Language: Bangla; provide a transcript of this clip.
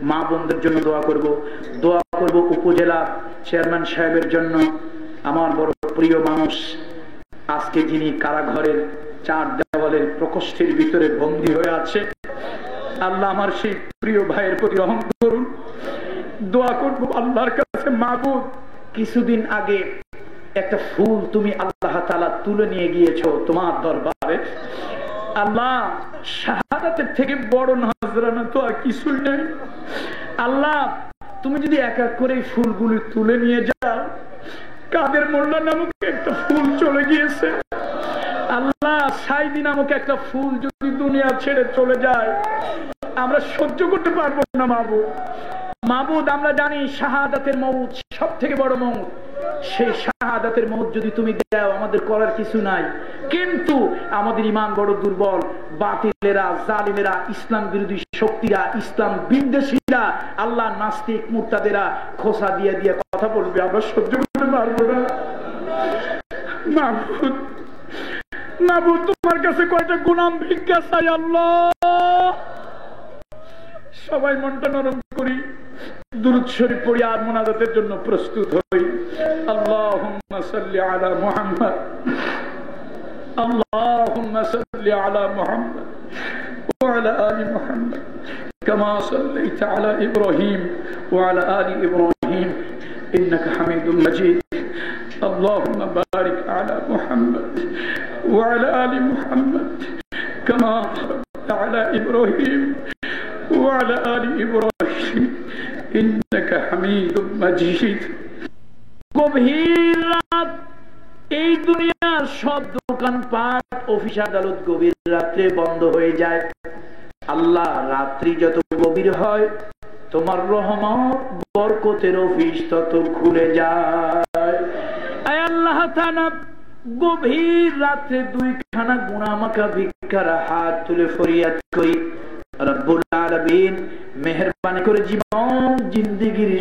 মা বোনদের জন্য দোয়া করব উপজেলা চেয়ারম্যান সাহেবের জন্য, আমার বড় প্রিয় মানুষ, আজকে যিনি কারাঘরের 4 দেওয়ালের প্রকোষ্ঠের ভিতরে বন্দী হয়ে আছে। আল্লাহ আমার সেই প্রিয় ভাইয়ের প্রতি রহম করুন। দোয়া করব আল্লাহর কাছে, মাবুদ কিছুদিন আগে একটা ফুল তুমি আল্লাহ তাআলা তুলে নিয়ে গিয়েছো তোমার দরবারে। আল্লাহ শাহাদাতের থেকে বড় নজরানা তো আর কিছুই নাই। আল্লাহ তুমি যদি এক এক করে ফুলগুলি তুলে নিয়ে যাও, কাদের মোল্লা নামক একটা ফুল চলে গিয়েছে। আল্লাহ সাইদি নামক একটা ফুল যদি দুনিয়া ছেড়ে চলে যায়, আমরা সহ্য করতে পারবো না মাবুদ। আমরা জানি শাহাদাতের মউত সব থেকে বড় মউত। সেই শাহাদাতের মউত যদি তুমি দাও, আমাদের করার কিছু নাই। কিন্তু আমাদের ঈমান বড় দুর্বল। বাতিলেরা, জালিমেরা, ইসলাম বিরোধী শক্তিরা, ইসলাম বিদ্বেষীরা, আল্লাহ নাস্তিক মুরতাদেরা খোসা দিয়ে দিয়ে কথা বলবে, আমরা সহ্য করতে পারবো না। মাবুদ তোমার কাছে কয়টা গোলাম ভিক্ষা চাই আল্লাহ। সবাই মনটা নরম করি, দুরূদ শরীফ পড়ি আর মুনাজাতের জন্য প্রস্তুত হই। আল্লাহুম্মা সাল্লি আলা মুহাম্মদ, আল্লাহুম্মা সাল্লি আলা মুহাম্মদ ওয়া আলা আলি মুহাম্মদ কামা সাল্লাইতা আলা ইব্রাহিম ওয়া আলা আলি ইব্রাহিম ইন্নাকা হামিদুম মাজিদ। আল্লাহুম্মা বারিক আলা মুহাম্মদ ওয়া আলা আলি মুহাম্মদ কামা বারাকতা আলা ইব্রাহিম وعلى آل إبراهيم إنك حميد مجيد। গভীর রাত, এই দুনিয়ার সব দোকানপাট, অফিস আদালত গভীর রাত্রে বন্ধ হয়ে যায়। আল্লাহ রাত্রি যত গভীর হয়, তোমার রহমত বরকতের অফিস তত খুলে যায়। আয় আল্লাহ তাআলা, গভীর রাত্রে 2খানা গুনাহমাখা ভিক্ষার হাত তুলে ফরিয়াদ করি, রব্বুল আলামিন মেহেরবানি করে জীবন জিন্দেগীর